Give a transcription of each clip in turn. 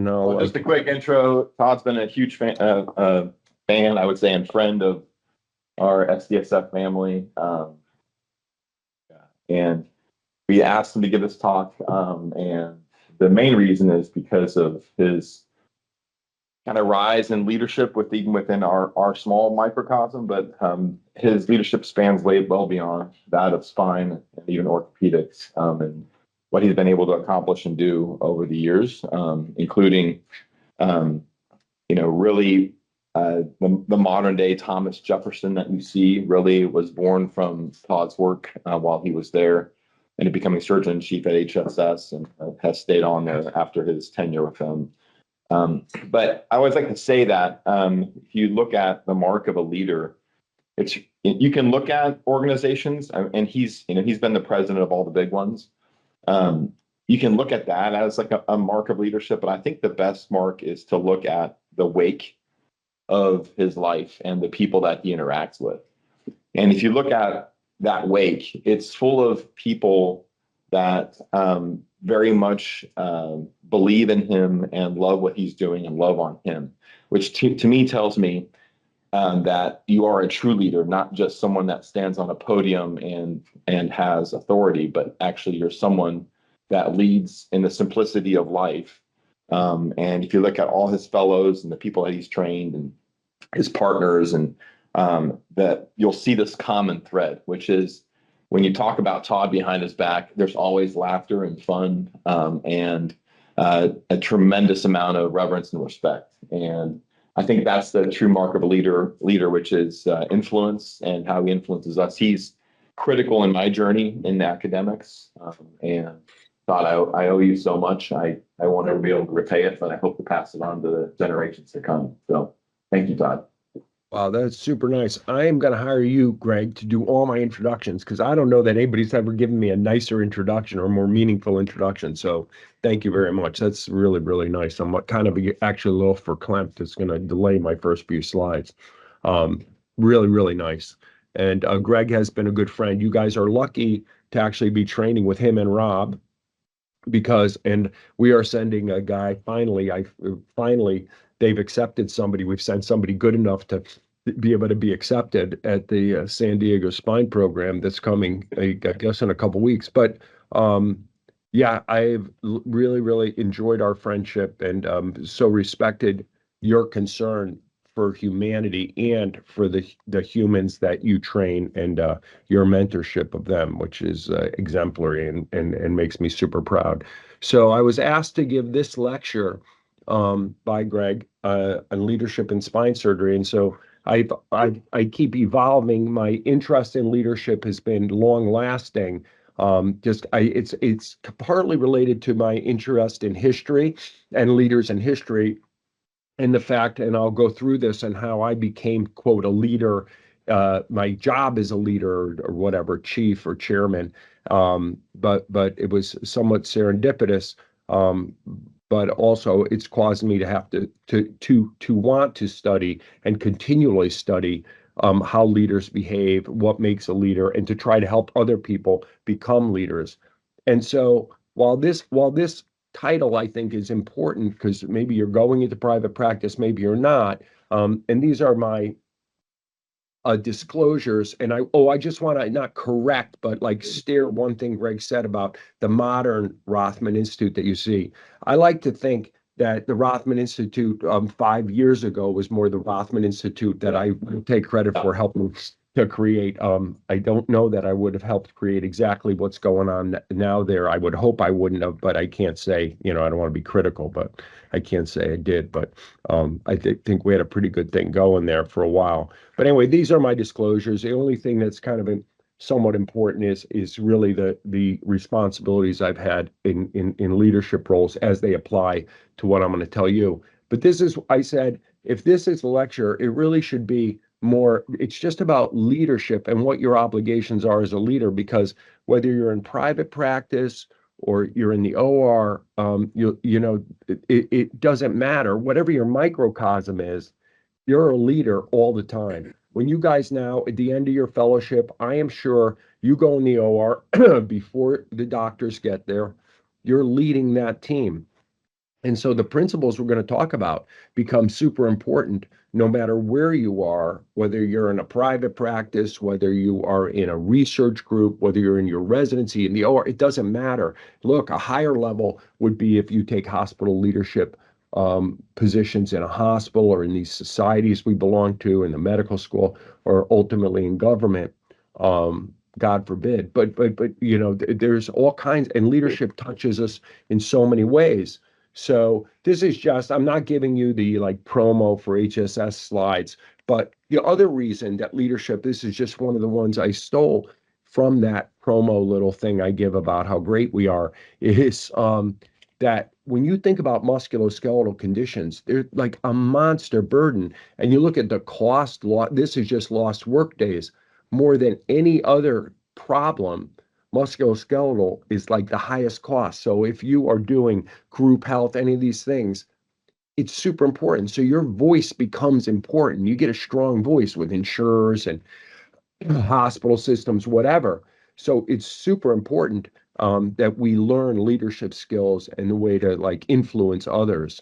No, Well, just a quick intro. Todd's been a huge fan, I would say, and friend of our SDSF family. And we asked him to give this talk. And the main reason is because of his kind of rise in leadership even within our small microcosm, but his leadership spans way well beyond that of spine and even orthopedics, and what he's been able to accomplish and do over the years, including um, really the modern day Thomas Jefferson that you see really was born from Todd's work while he was there and becoming surgeon in chief at HSS, and has stayed on there after his tenure with them. But I always like to say that if you look at the mark of a leader, it's you can look at organizations, and he's been the president of all the big ones. You can look at that as like a mark of leadership, but I think the best mark is to look at the wake of his life and the people that he interacts with. And if you look at that wake, it's full of people that very much believe in him and love what he's doing and love on him, which to me tells me that you are a true leader, not just someone that stands on a podium and has authority, but actually you're someone that leads in the simplicity of life. And if you look at all his fellows and the people that he's trained and his partners, and that you'll see this common thread, which is when you talk about Todd behind his back, there's always laughter and fun, and a tremendous amount of reverence and respect. And I think that's the true mark of a leader, which is influence and how he influences us. He's critical in my journey in academics, and Todd, I owe you so much. I won't ever be able to repay it, but I hope to pass it on to the generations to come. So thank you, Todd. wow, that's super nice. I am going to hire you, Greg, to do all my introductions because I don't know that anybody's ever given me a nicer introduction or more meaningful introduction. So thank you very much. That's really, really nice. I'm kind of actually a little verklempt. It's going to delay my first few slides. Um, Really, really nice. And Greg has been a good friend. You guys are lucky to actually be training with him and Rob and we are sending a guy. Finally they've accepted somebody. We've sent somebody good enough to be able to be accepted at the San Diego spine program that's coming, I guess, in a couple weeks. But yeah, I've really, really enjoyed our friendship, and so respected your concern for humanity and for the humans that you train, and your mentorship of them, which is exemplary and makes me super proud. So I was asked to give this lecture by Greg on leadership in spine surgery, and so I keep evolving. My interest in leadership has been long lasting. It's partly related to my interest in history and leaders in history, and the fact, and I'll go through this and how I became, quote, a leader. My job as a leader, or whatever, chief or chairman, but it was somewhat serendipitous. But also it's caused me to have to want to study and continually study how leaders behave, what makes a leader, and to try to help other people become leaders. And so while this title I think is important because maybe you're going into private practice, maybe you're not. And these are my disclosures. And I just want to not correct, but like stare one thing Greg said about the modern Rothman Institute that you see. I like to think that the Rothman Institute 5 years ago was more the Rothman Institute that I take credit for helping to create. I don't know that I would have helped create exactly what's going on now there. I would hope I wouldn't have, but I can't say, I don't want to be critical, but I can't say I did. But I think we had a pretty good thing going there for a while. But anyway, these are my disclosures. The only thing that's kind of somewhat important is really the responsibilities I've had in leadership roles as they apply to what I'm going to tell you. But I said, if this is a lecture, it really should be more, it's just about leadership and what your obligations are as a leader, because whether you're in private practice or you're in the OR, it doesn't matter. Whatever your microcosm is, you're a leader all the time. When you guys now, at the end of your fellowship, I am sure you go in the OR before the doctors get there, you're leading that team. And so the principles we're going to talk about become super important no matter where you are, whether you're in a private practice, whether you are in a research group, whether you're in your residency in the OR, it doesn't matter. Look, a higher level would be if you take hospital leadership positions in a hospital or in these societies we belong to, in the medical school, or ultimately in government. God forbid. But there's all kinds, and leadership touches us in so many ways. So this is just, I'm not giving you the like promo for HSS slides, but the other reason that leadership, this is just one of the ones I stole from that promo little thing I give about how great we are, is that when you think about musculoskeletal conditions, they're like a monster burden. And you look at the cost, this is just lost work days more than any other problem. Musculoskeletal is like the highest cost. So if you are doing group health, any of these things, it's super important. So your voice becomes important. You get a strong voice with insurers and hospital systems, whatever. So it's super important that we learn leadership skills and the way to like influence others.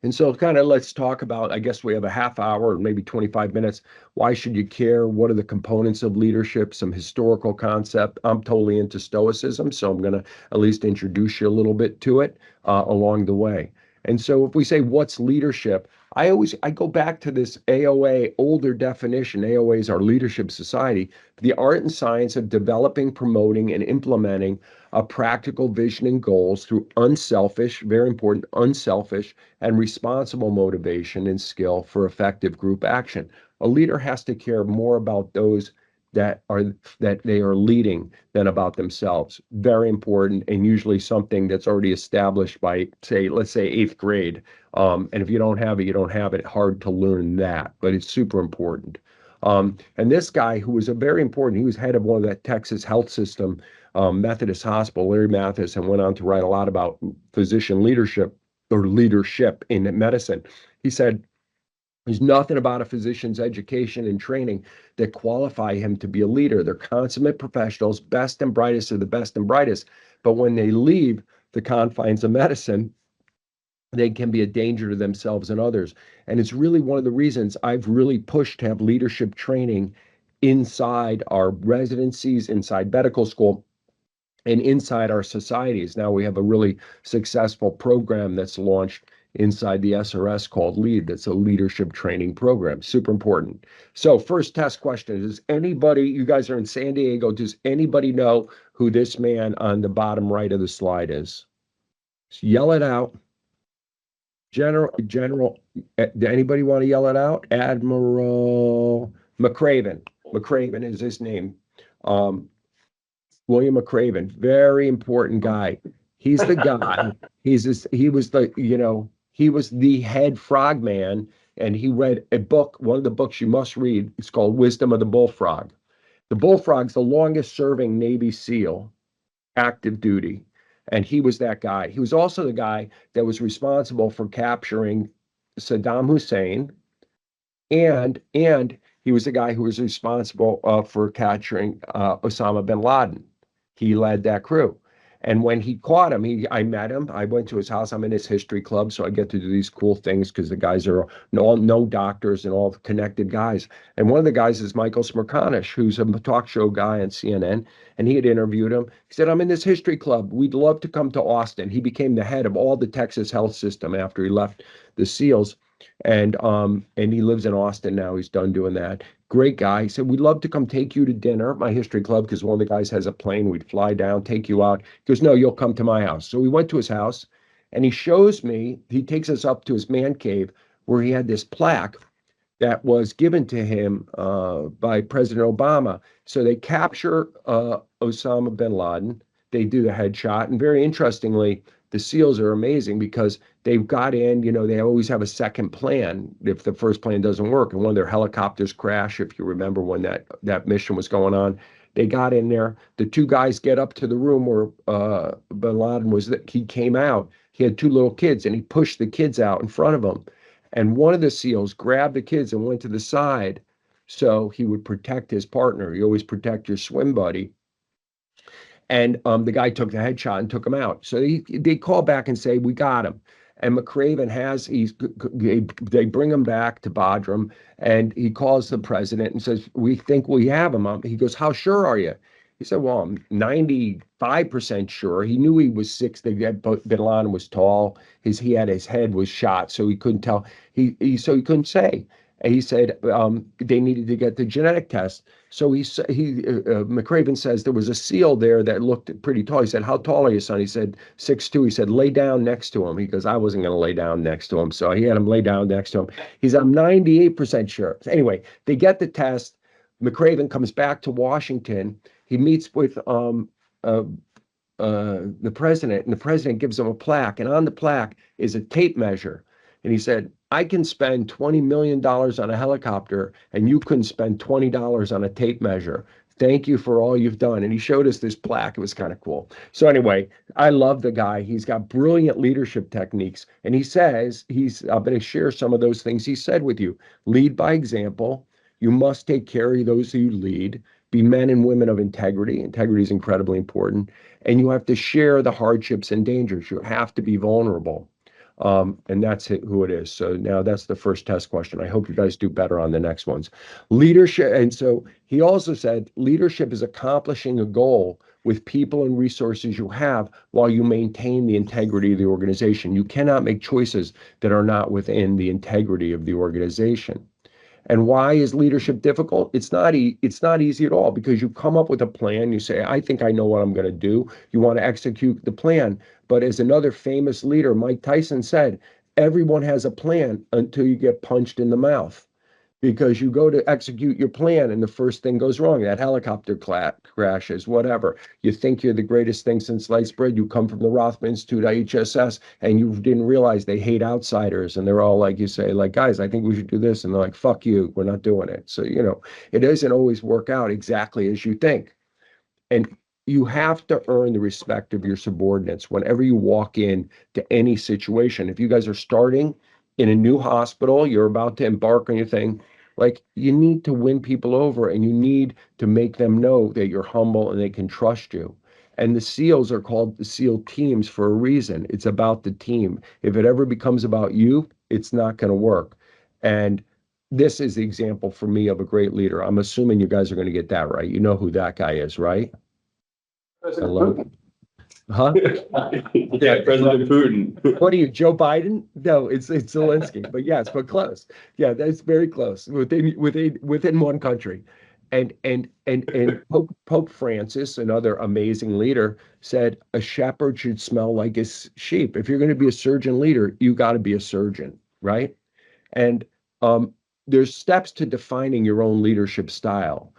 And so, kind of, let's talk about, I guess we have a half hour or maybe 25 minutes. Why should you care? What are the components of leadership? Some historical concept. I'm totally into Stoicism, so I'm going to at least introduce you a little bit to it along the way. And so, if we say what's leadership, I go back to this AOA older definition. AOA is our leadership society, the art and science of developing, promoting, and implementing a practical vision and goals through unselfish, very important, unselfish and responsible motivation and skill for effective group action. A leader has to care more about those that they are leading than about themselves. Very important, and usually something that's already established by, say, let's say eighth grade. And if you don't have it, you don't have it. Hard to learn that, but it's super important. And this guy, who was a very important, he was head of one of that Texas health system, Methodist Hospital, Larry Mathis, and went on to write a lot about physician leadership or leadership in medicine. He said, there's nothing about a physician's education and training that qualify him to be a leader. They're consummate professionals, best and brightest of the best and brightest. But when they leave the confines of medicine, they can be a danger to themselves and others. And it's really one of the reasons I've really pushed to have leadership training inside our residencies, inside medical school, and inside our societies. Now we have a really successful program that's launched inside the SRS called LEAD. That's a leadership training program. Super important. So first test question, does anybody, you guys are in San Diego, does anybody know who this man on the bottom right of the slide is? Just yell it out. General, anybody want to yell it out? Admiral McRaven. McRaven is his name. Um, William McRaven, very important guy. He's the guy. He was he was the head frogman, and he read a book, one of the books you must read. It's called Wisdom of the Bullfrog. The Bullfrog's the longest serving Navy SEAL, active duty. And he was that guy. He was also the guy that was responsible for capturing Saddam Hussein, and he was the guy who was responsible for capturing Osama bin Laden. He led that crew. And when he caught him, I met him. I went to his house. I'm in his history club, so I get to do these cool things because the guys are no doctors and all connected guys. And one of the guys is Michael Smerconish, who's a talk show guy on CNN, and he had interviewed him. He said, "I'm in this history club. We'd love to come to Austin." He became the head of all the Texas health system after he left the SEALs, and he lives in Austin now. He's done doing that. Great guy. He said, "We'd love to come take you to dinner at my history club because one of the guys has a plane. We'd fly down, take you out." He goes, "No, you'll come to my house." So we went to his house, and he shows me, he takes us up to his man cave where he had this plaque that was given to him by President Obama. So they capture Osama bin Laden. They do the headshot. And very interestingly, the SEALs are amazing because they've got in, they always have a second plan if the first plan doesn't work. And one of their helicopters crash, if you remember when that mission was going on. They got in there. The two guys get up to the room where bin Laden was, he came out. He had two little kids and he pushed the kids out in front of him. And one of the SEALs grabbed the kids and went to the side so he would protect his partner. You always protect your swim buddy. And the guy took the headshot and took him out. So they call back and say, we got him. And McCraven they bring him back to Bodrum, and he calls the president and says, we think we have him. He goes, how sure are you? He said, well, I'm 95% sure. He knew he was six. Bin Laden was tall. His head was shot, so he couldn't tell. So he couldn't say. And he said they needed to get the genetic test. So McCraven says there was a SEAL there that looked pretty tall. He said, how tall are you, son? He said 6'2". He said, lay down next to him. He goes, I wasn't going to lay down next to him. So he had him lay down next to him. He said, I'm 98% sure. Anyway, they get the test. McCraven comes back to Washington. He meets with the president, and the president gives him a plaque. And on the plaque is a tape measure. And he said, I can spend $20 million on a helicopter, and you couldn't spend $20 on a tape measure. Thank you for all you've done. And he showed us this plaque. It was kind of cool. So anyway, I love the guy. He's got brilliant leadership techniques. And he says, I'm going to share some of those things he said with you. Lead by example. You must take care of those who you lead. Be men and women of integrity. Integrity is incredibly important. And you have to share the hardships and dangers. You have to be vulnerable. And that's who it is. So now that's the first test question. I hope you guys do better on the next ones. Leadership. And so he also said leadership is accomplishing a goal with people and resources you have while you maintain the integrity of the organization. You cannot make choices that are not within the integrity of the organization. And why is leadership difficult? It's not easy at all, because you come up with a plan. You say, I think I know what I'm going to do. You want to execute the plan. But as another famous leader, Mike Tyson, said, everyone has a plan until you get punched in the mouth, because you go to execute your plan and the first thing goes wrong. That helicopter crashes, whatever. You think you're the greatest thing since sliced bread. You come from the Rothman Institute, IHSS, and you didn't realize they hate outsiders. And they're all like, you say, like, guys, I think we should do this. And they're like, fuck you, we're not doing it. So, it doesn't always work out exactly as you think. And you have to earn the respect of your subordinates whenever you walk in to any situation. If you guys are starting in a new hospital, you're about to embark on your thing, like, you need to win people over, and you need to make them know that you're humble and they can trust you. And the SEALs are called the SEAL teams for a reason. It's about the team. If it ever becomes about you, it's not going to work. And this is the example for me of a great leader. I'm assuming you guys are going to get that right. You know who that guy is, right? President Hello? Putin. Huh? Yeah, President Putin. What are you, Joe Biden? No, it's Zelensky. But yes, but close. Yeah, that's very close. Within one country. And Pope Francis, another amazing leader, said a shepherd should smell like his sheep. If you're going to be a surgeon leader, you got to be a surgeon, right? And there's steps to defining your own leadership style.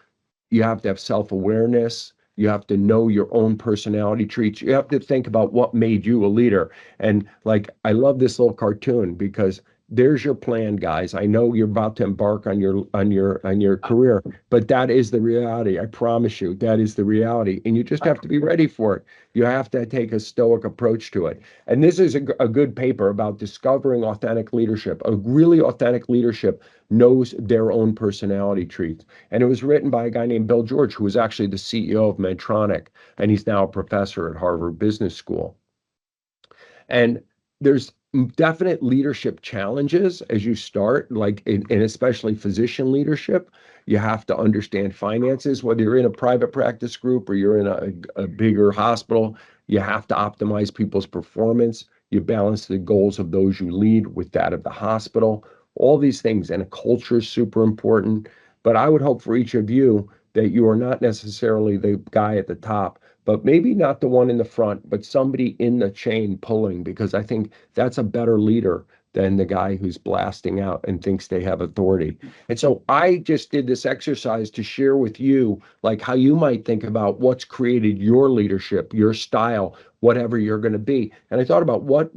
You have to have self-awareness. You have to know your own personality traits. You have to think about what made you a leader. And like, I love this little cartoon, because there's your plan, guys. I know you're about to embark on your career, but that is the reality. I promise you, that is the reality. And you just have to be ready for it. You have to take a stoic approach to it. And this is a good paper about discovering authentic leadership. A really authentic leadership knows their own personality traits. And it was written by a guy named Bill George, who was actually the CEO of Medtronic, and he's now a professor at Harvard Business School. And there's definite leadership challenges as you start, like in especially physician leadership. You have to understand finances, whether you're in a private practice group or you're in a bigger hospital. You have to optimize people's performance. You balance the goals of those you lead with that of the hospital. All these things, and a culture is super important. But I would hope for each of you that you are not necessarily the guy at the top, but maybe not the one in the front, but somebody in the chain pulling, because I think that's a better leader than the guy who's blasting out and thinks they have authority. And so I just did this exercise to share with you, like, how you might think about what's created your leadership, your style, whatever you're going to be. And I thought about what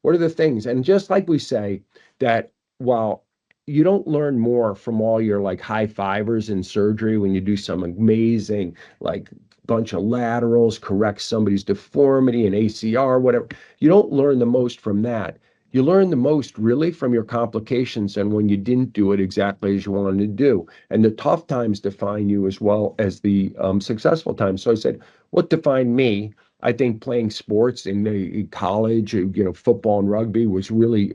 are the things. And just like we say that, while you don't learn more from all your like high fivers in surgery when you do some amazing, like, bunch of laterals, correct somebody's deformity, an ACR, whatever. You don't learn the most from that. You learn the most really from your complications and when you didn't do it exactly as you wanted to do. And the tough times define you as well as the successful times. So I said, what defined me? I think playing sports in the college, football and rugby was really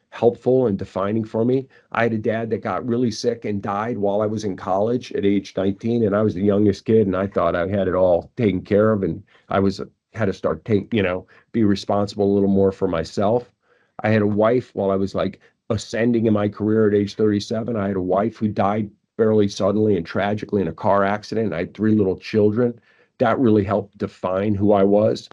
helpful and defining for me. I had a dad that got really sick and died while I was in college at age 19, and I was the youngest kid, and I thought I had it all taken care of, and I was had to start be responsible a little more for myself. I had a wife while I was like ascending in my career at age 37. I had a wife who died fairly suddenly and tragically in a car accident. I had three little children. That really helped define who I was.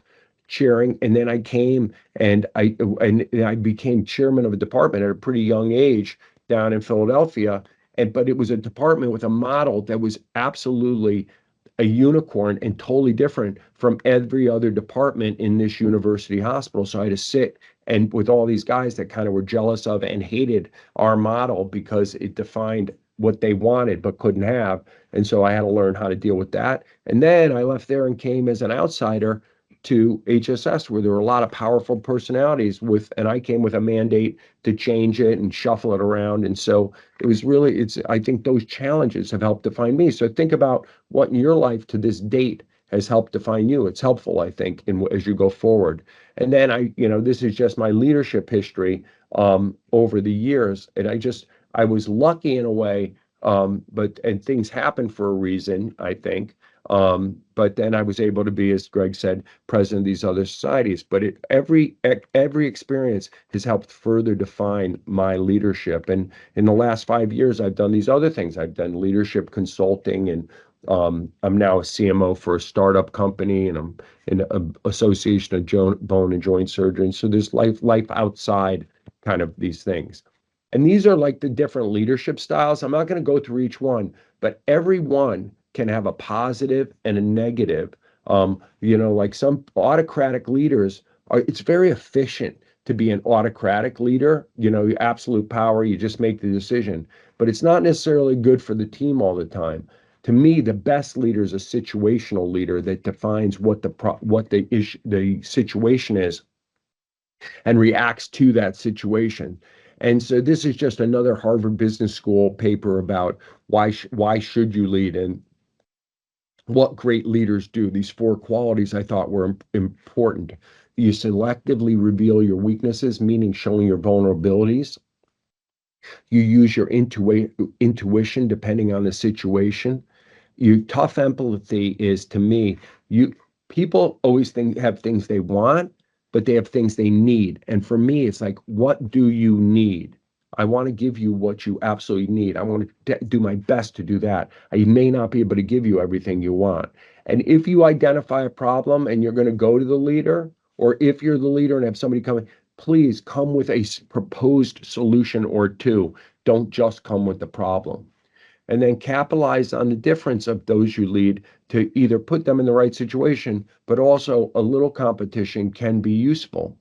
Cheering, and then I came and I became chairman of a department at a pretty young age down in Philadelphia. But it was a department with a model that was absolutely a unicorn and totally different from every other department in this university hospital. So I had to sit and with all these guys that kind of were jealous of and hated our model because it defined what they wanted but couldn't have. And so I had to learn how to deal with that. And then I left there and came as an outsider to HSS, where there were a lot of powerful personalities and I came with a mandate to change it and shuffle it around. And so I think those challenges have helped define me. So think about what in your life to this date has helped define you. It's helpful, I think, as you go forward. And then this is just my leadership history over the years. And I was lucky in a way, and things happen for a reason, I think. But then I was able to be, as Greg said, president of these other societies. But every experience has helped further define my leadership. And in the last 5 years, I've done these other things. I've done leadership consulting, and I'm now a CMO for a startup company, and I'm in an association of bone and joint surgeons. So there's life outside kind of these things. And these are like the different leadership styles. I'm not going to go through each one, but every one can have a positive and a negative. Like some autocratic leaders it's very efficient to be an autocratic leader, absolute power, you just make the decision, but it's not necessarily good for the team all the time. To me, the best leader is a situational leader that defines what the situation is and reacts to that situation. And so this is just another Harvard Business School paper about why should you lead and what great leaders do. These four qualities I thought were important. You selectively reveal your weaknesses, meaning showing your vulnerabilities. You use your intuition depending on the situation. Tough empathy is, to me, you people always have things they want, but they have things they need. And for me, it's like, what do you need? I want to give you what you absolutely need. I want to do my best to do that. I may not be able to give you everything you want. And if you identify a problem and you're going to go to the leader, or if you're the leader and have somebody come, please come with a proposed solution or two. Don't just come with the problem, and then capitalize on the difference of those you lead to either put them in the right situation, but also a little competition can be useful.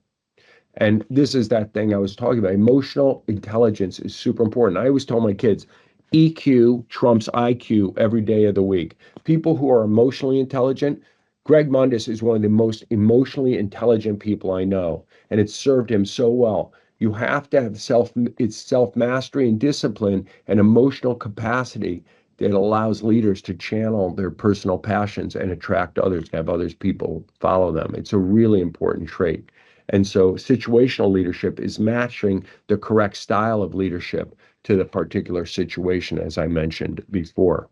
And this is that thing I was talking about. Emotional intelligence is super important. I always tell my kids, EQ trumps IQ every day of the week. People who are emotionally intelligent, Greg Mundis is one of the most emotionally intelligent people I know, and it's served him so well. You have to have self mastery and discipline and emotional capacity that allows leaders to channel their personal passions and attract others, have others people follow them. It's a really important trait. And so situational leadership is matching the correct style of leadership to the particular situation, as I mentioned before.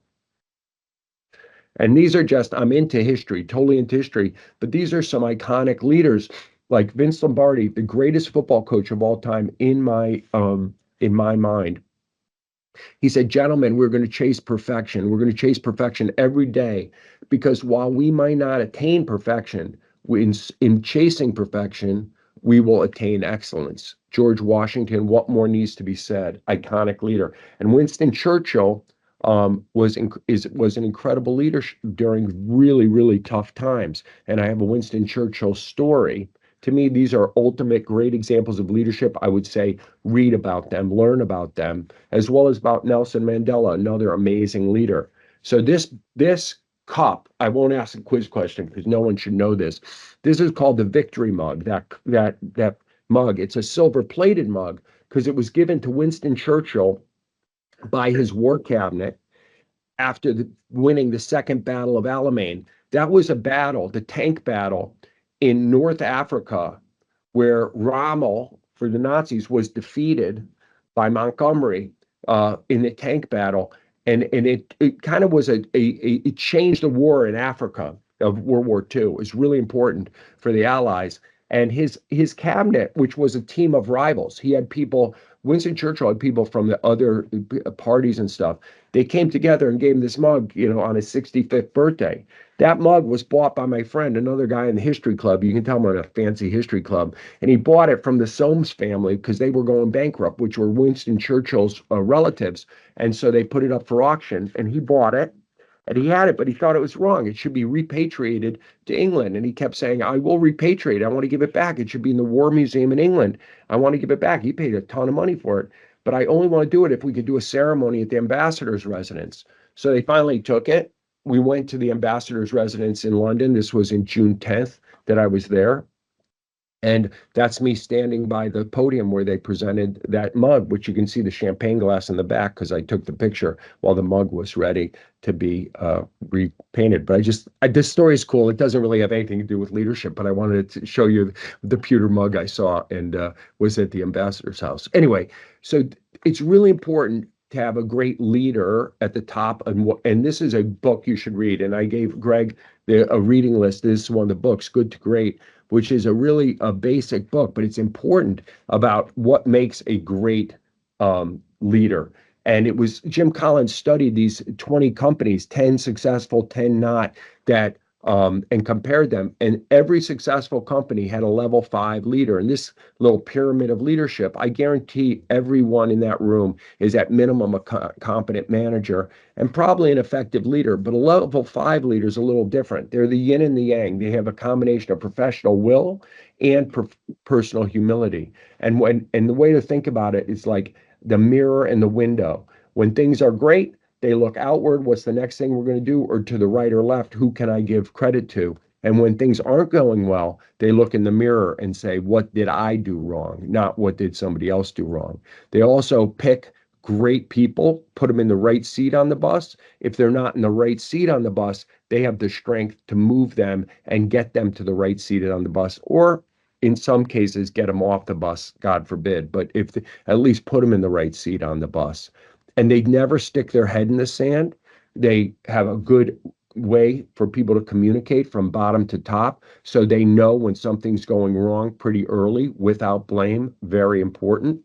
And these are I'm into history, totally into history, but these are some iconic leaders like Vince Lombardi, the greatest football coach of all time in my mind. He said, gentlemen, we're going to chase perfection. We're going to chase perfection every day because while we might not attain perfection, in chasing perfection, we will attain excellence. George Washington, what more needs to be said? Iconic leader. And Winston Churchill was an incredible leader during really, really tough times. And I have a Winston Churchill story. To me, these are ultimate great examples of leadership. I would say read about them, learn about them, as well as about Nelson Mandela, another amazing leader. So this cup, I won't ask a quiz question because no one should know this. This is called the victory mug. That mug. It's a silver plated mug because it was given to Winston Churchill by his war cabinet after winning the Second Battle of Alamein. That was a battle, the tank battle in North Africa, where Rommel for the Nazis was defeated by Montgomery in the tank battle, and it kind of was it changed the war in Africa of World War II. It was really important for the Allies. And his cabinet, which was a team of rivals, he had people. Winston Churchill had people from the other parties and stuff. They came together and gave him this mug, on his 65th birthday. That mug was bought by my friend, another guy in the history club. You can tell I'm in a fancy history club. And he bought it from the Soames family because they were going bankrupt, which were Winston Churchill's relatives. And so they put it up for auction, and he bought it. And he had it, but he thought it was wrong. It should be repatriated to England. And he kept saying, I will repatriate. I want to give it back. It should be in the War Museum in England. I want to give it back. He paid a ton of money for it. But I only want to do it if we could do a ceremony at the ambassador's residence. So they finally took it. We went to the ambassador's residence in London. This was in June 10th that I was there. And that's me standing by the podium where they presented that mug, which you can see the champagne glass in the back because I took the picture while the mug was ready to be repainted. But this story is cool. It doesn't really have anything to do with leadership, but I wanted to show you the pewter mug I saw and was at the ambassador's house. Anyway, so it's really important to have a great leader at the top. And this is a book you should read. And I gave Greg a reading list. This is one of the books, Good to Great, which is a basic book, but it's important about what makes a great leader. And it was Jim Collins studied these 20 companies, 10 successful, 10 not, that and compared them. And every successful company had a level 5 leader. And this little pyramid of leadership, I guarantee everyone in that room is at minimum a competent manager and probably an effective leader. But a level 5 leader is a little different. They're the yin and the yang. They have a combination of professional will and personal humility. And the way to think about it is like the mirror and the window. When things are great, they look outward, what's the next thing we're going to do, or to the right or left, who can I give credit to? And when things aren't going well, they look in the mirror and say, what did I do wrong? Not what did somebody else do wrong? They also pick great people, put them in the right seat on the bus. If they're not in the right seat on the bus, they have the strength to move them and get them to the right seat on the bus, or in some cases, get them off the bus, God forbid. But at least put them in the right seat on the bus. And they never stick their head in the sand. They have a good way for people to communicate from bottom to top. So they know when something's going wrong pretty early without blame. Very important.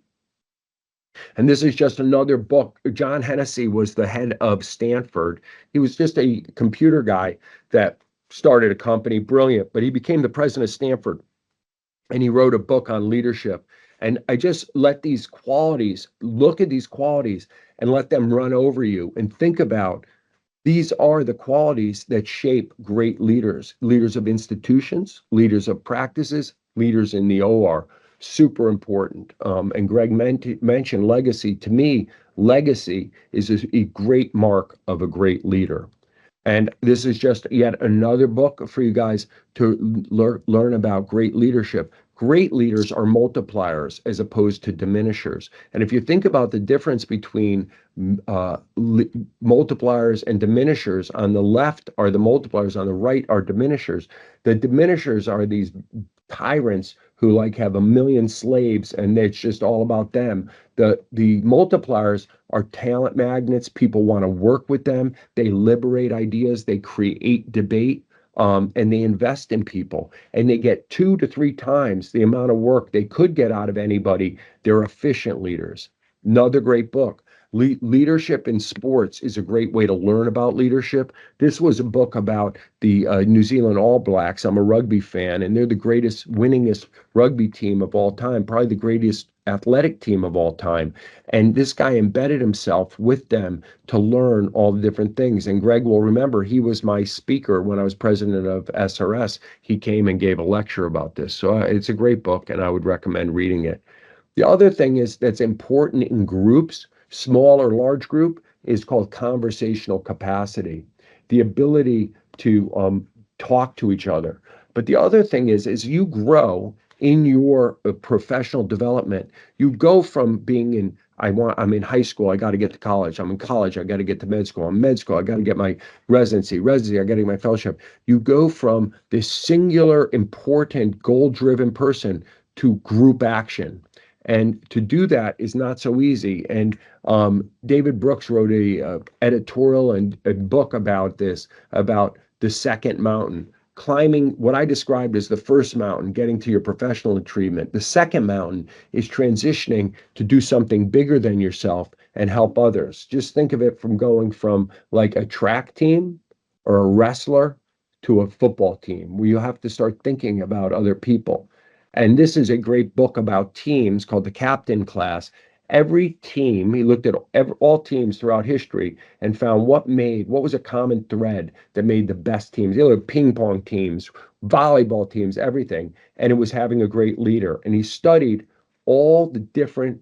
And this is just another book. John Hennessy was the head of Stanford. He was just a computer guy that started a company, brilliant, but he became the president of Stanford. And he wrote a book on leadership. And I just let these qualities, look at these qualities and let them run over you and think about these are the qualities that shape great leaders, leaders of institutions, leaders of practices, leaders in the OR. Super important. And Greg mentioned legacy. To me, legacy is a great mark of a great leader. And this is just yet another book for you guys to learn about great leadership. Great leaders are multipliers as opposed to diminishers. And if you think about the difference between multipliers and diminishers, on the left are the multipliers, on the right are diminishers. The diminishers are these tyrants who like have a million slaves and it's just all about them. The multipliers are talent magnets. People want to work with them. They liberate ideas. They create debate. And they invest in people, and they get 2 to 3 times the amount of work they could get out of anybody. They're efficient leaders. Another great book. Leadership in Sports is a great way to learn about leadership. This was a book about the New Zealand All Blacks. I'm a rugby fan, and they're the greatest, winningest rugby team of all time, probably the greatest athletic team of all time. And this guy embedded himself with them to learn all the different things. And Greg will remember he was my speaker when I was president of SRS. He came and gave a lecture about this. So it's a great book, and I would recommend reading it. The other thing is that's important in groups, small or large group, is called conversational capacity, the ability to talk to each other. But the other thing is, as you grow in your professional development. You go from being in, I'm in high school, I got to get to college. I'm in college, I got to get to med school. I'm med school, I got to get my residency, I got to get my fellowship. You go from this singular, important, goal-driven person to group action. And to do that is not so easy. And David Brooks wrote a editorial and a book about this, about the second mountain, climbing what I described as the first mountain, getting to your professional achievement. The second mountain is transitioning to do something bigger than yourself and help others. Just think of it from going from like a track team or a wrestler to a football team, where you have to start thinking about other people. And this is a great book about teams called The Captain Class. Every team, he looked at all teams throughout history and found what was a common thread that made the best teams. There were ping pong teams, volleyball teams, everything. And it was having a great leader. And he studied all the different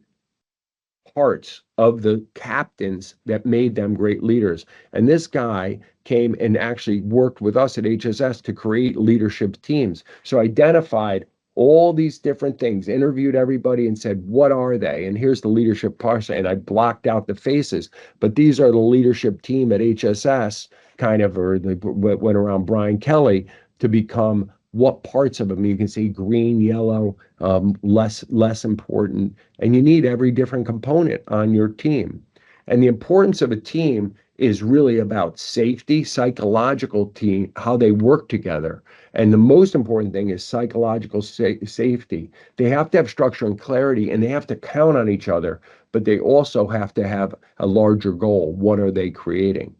parts of the captains that made them great leaders. And this guy came and actually worked with us at HSS to create leadership teams. So identified all these different things, interviewed everybody and said, what are they? And here's the leadership part. And I blocked out the faces, but these are the leadership team at HSS, kind of, or they went around Brian Kelly to become what parts of them. You can see green, yellow, less important, and you need every different component on your team. And the importance of a team is really about safety, psychological team, how they work together. And the most important thing is psychological safety. They have to have structure and clarity, and they have to count on each other, but they also have to have a larger goal. What are they creating?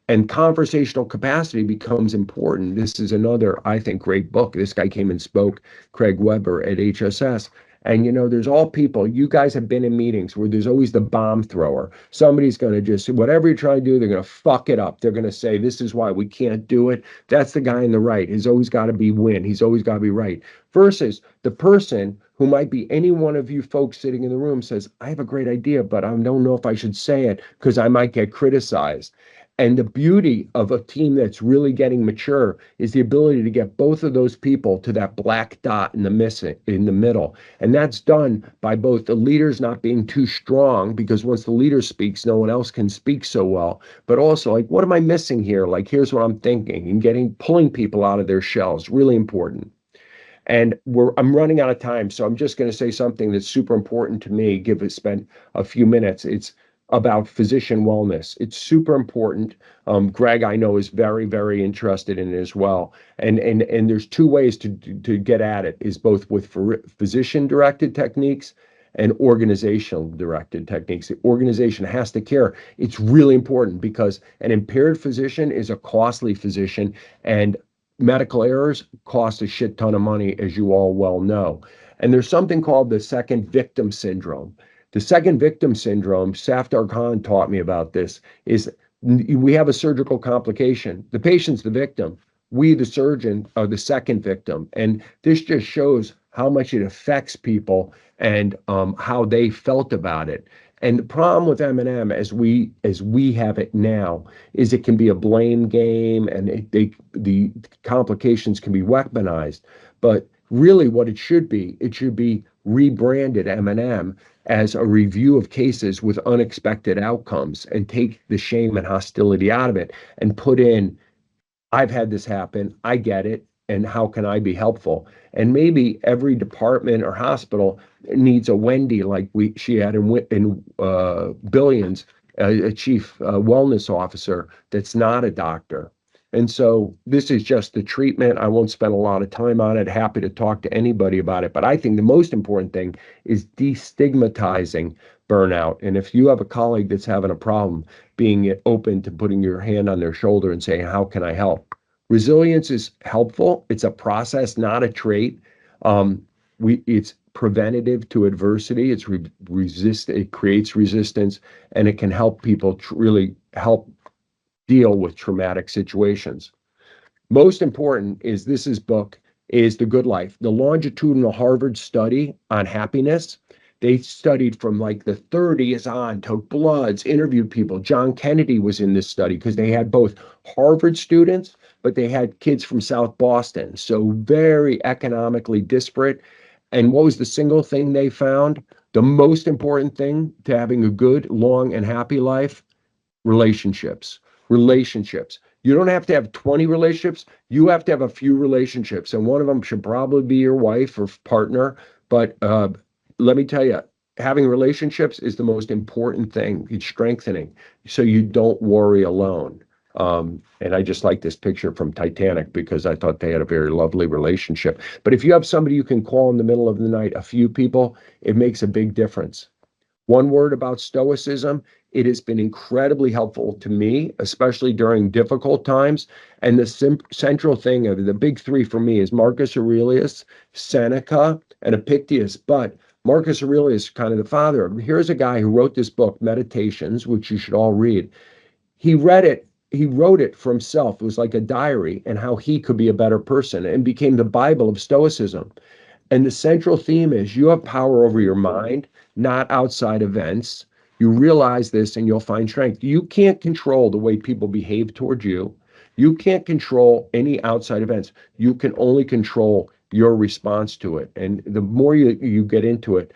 And conversational capacity becomes important. This is another, I think, great book. This guy came and spoke, Craig Weber at HSS. And there's all people, you guys have been in meetings where there's always the bomb thrower. Somebody's going to just, whatever you're trying to do, they're going to fuck it up. They're going to say, this is why we can't do it. That's the guy on the right. He's always got to be win. He's always got to be right. Versus the person who might be any one of you folks sitting in the room says, I have a great idea, but I don't know if I should say it because I might get criticized. And the beauty of a team that's really getting mature is the ability to get both of those people to that black dot in the middle. And that's done by both the leaders not being too strong, because once the leader speaks, no one else can speak so well, but also like, what am I missing here? Like, here's what I'm thinking, and pulling people out of their shells, really important. And I'm running out of time, so I'm just going to say something that's super important to me. Spend a few minutes. It's about physician wellness. It's super important. Greg, I know, is very, very interested in it as well. And there's two ways to get at it: is both with physician-directed techniques and organizational-directed techniques. The organization has to care. It's really important because an impaired physician is a costly physician, and medical errors cost a shit ton of money, as you all well know. And there's something called the second victim syndrome. The second victim syndrome, Safdar Khan taught me about this, is we have a surgical complication. The patient's the victim. We, the surgeon, are the second victim. And this just shows how much it affects people and how they felt about it. And the problem with M&M, as we have it now, is it can be a blame game, and the complications can be weaponized. But really, what it should be rebranded M&M as a review of cases with unexpected outcomes, and take the shame and hostility out of it, and put in, I've had this happen, I get it, and how can I be helpful? And maybe every department or hospital needs a Wendy like she had in Billions, a chief wellness officer that's not a doctor. And so this is just the treatment. I won't spend a lot of time on it. Happy to talk to anybody about it. But I think the most important thing is destigmatizing burnout. And if you have a colleague that's having a problem, being open to putting your hand on their shoulder and saying, how can I help? Resilience is helpful. It's a process, not a trait. It's preventative to adversity. It creates resistance, and it can help people really help deal with traumatic situations. Most important is book is The Good Life, the longitudinal Harvard study on happiness. They studied from like the 30s on, took bloods, interviewed people. John Kennedy was in this study because they had both Harvard students, but they had kids from South Boston. So very economically disparate. And what was the single thing they found? The most important thing to having a good, long, and happy life? Relationships. Relationships. You don't have to have 20 relationships. You have to have a few relationships. And one of them should probably be your wife or partner. But let me tell you, having relationships is the most important thing. It's strengthening so you don't worry alone. And I just like this picture from Titanic because I thought they had a very lovely relationship. But if you have somebody you can call in the middle of the night, a few people, it makes a big difference. One word about Stoicism, it has been incredibly helpful to me, especially during difficult times. And the central thing of the big three for me is Marcus Aurelius, Seneca, and Epictetus. But Marcus Aurelius is kind of the father. Here's a guy who wrote this book, Meditations, which you should all read. He read it. He wrote it for himself. It was like a diary and how he could be a better person and became the Bible of Stoicism. And the central theme is you have power over your mind, not outside events. You realize this and you'll find strength. You can't control the way people behave towards you. You can't control any outside events. You can only control your response to it. And the more you get into it,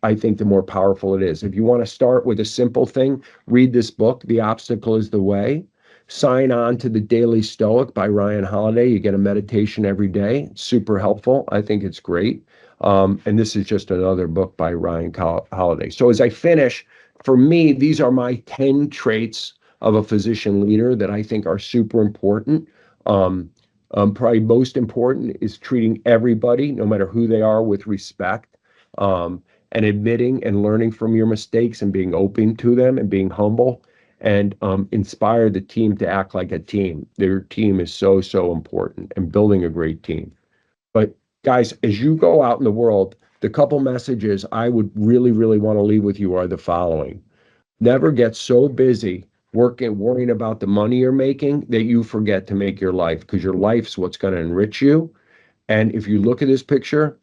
I think the more powerful it is. If you want to start with a simple thing, read this book, The Obstacle is the Way. Sign on to the Daily Stoic by Ryan Holiday. You get a meditation every day. It's super helpful. I think it's great. And this is just another book by Ryan Holiday. So as I finish, for me, these are my 10 traits of a physician leader that I think are super important. Um, Probably most important is treating everybody, no matter who they are, with respect, and admitting and learning from your mistakes and being open to them and being humble and inspire the team to act like a team. Their team is so, so important and building a great team. But guys, as you go out in the world, the couple messages I would really, really want to leave with you are the following. Never get so busy working, worrying about the money you're making that you forget to make your life because your life's what's going to enrich you. And if you look at this picture,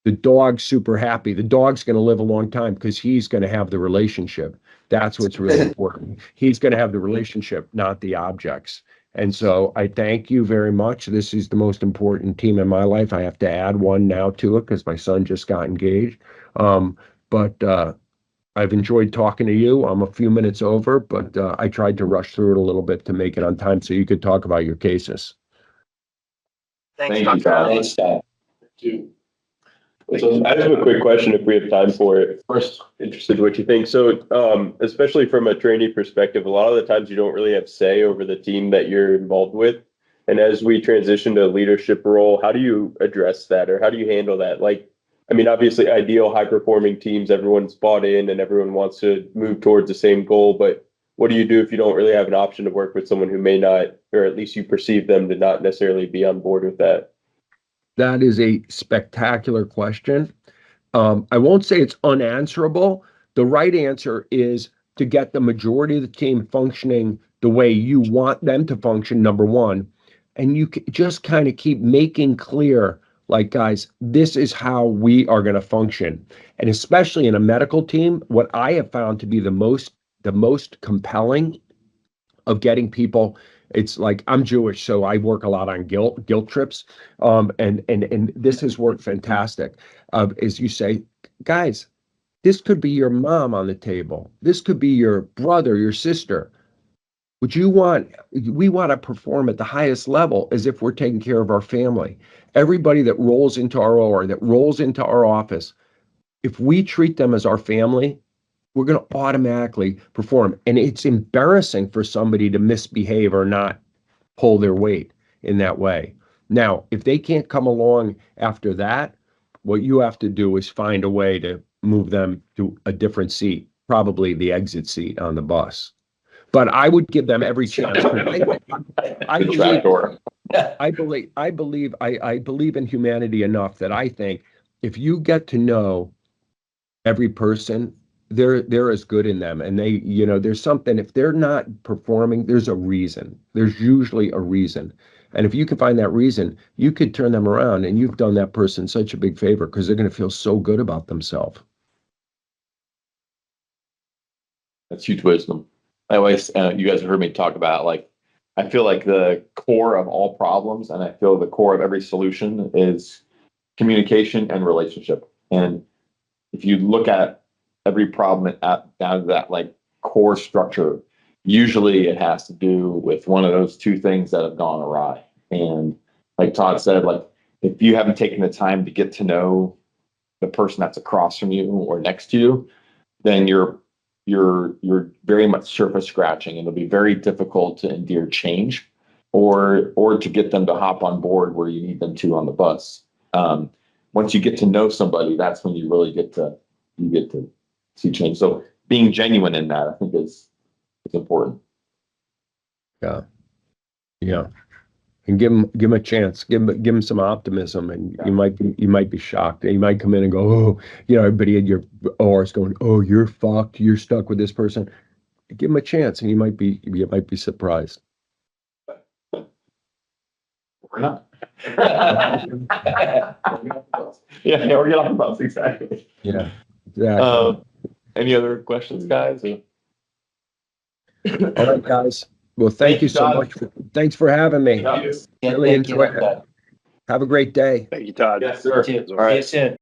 the dog's super happy. The dog's going to live a long time because he's going to have the relationship. That's what's really important. He's going to have the relationship, not the objects. And so I thank you very much. This is the most important team in my life. I have to add one now to it because my son just got engaged. But I've enjoyed talking to you. I'm a few minutes over, but I tried to rush through it a little bit to make it on time so you could talk about your cases. Thanks, Thank you, Todd. Thanks, Todd. So I have a quick question if we have time for it. Of course. Interested in what you think. So, especially from a trainee perspective, a lot of the times you don't really have say over the team that you're involved with. And as we transition to a leadership role, how do you address that or how do you handle that? Like, I mean, obviously ideal high performing teams, everyone's bought in and everyone wants to move towards the same goal. But what do you do if you don't really have an option to work with someone who may not, or at least you perceive them to not necessarily be on board with that? That is a spectacular question. I won't say it's unanswerable. The right answer is to get the majority of the team functioning the way you want them to function, number one. And you just kind of keep making clear, like, guys, this is how we are going to function. And especially in a medical team, what I have found to be the most compelling of getting people. It's like I'm Jewish, so I work a lot on guilt trips, and this has worked fantastic. As you say, guys, this could be your mom on the table. This could be your brother, your sister. Would you want? We want to perform at the highest level as if we're taking care of our family. Everybody that rolls into our OR, that rolls into our office, if we treat them as our family, we're going to automatically perform. And it's embarrassing for somebody to misbehave or not pull their weight in that way. Now, if they can't come along after that, what you have to do is find a way to move them to a different seat, probably the exit seat on the bus. But I would give them every chance. I The trap door. I believe in humanity enough that I think if you get to know every person, there is good in them, and there's something. If they're not performing, there's a reason. There's usually a reason, and if you can find that reason, you could turn them around, and you've done that person such a big favor because they're going to feel so good about themselves. That's huge wisdom. I always, you guys have heard me talk about like, I feel like the core of all problems and I feel the core of every solution is communication and relationship. And if you look at every problem down to that like core structure, usually it has to do with one of those two things that have gone awry. And like Todd said, like if you haven't taken the time to get to know the person that's across from you or next to you, then you're very much surface scratching, and it'll be very difficult to endear change or to get them to hop on board where you need them to on the bus. Once you get to know somebody, that's when you really get to see change. So being genuine in that, I think, is important. Yeah. Yeah. And give him a chance. Give him some optimism, and Yeah. you might be shocked. You might come in and go, oh, everybody at your OR is going, oh, you're fucked. You're stuck with this person. Give him a chance, and you might be surprised. We're not. Yeah, we're getting off the bus, exactly. Yeah. Exactly. Any other questions, guys? All right, guys. Well, thank you so Todd. much. Thanks for having me. Yes, Really enjoyed it. Have a great day. Thank you, Todd. sir. See you soon.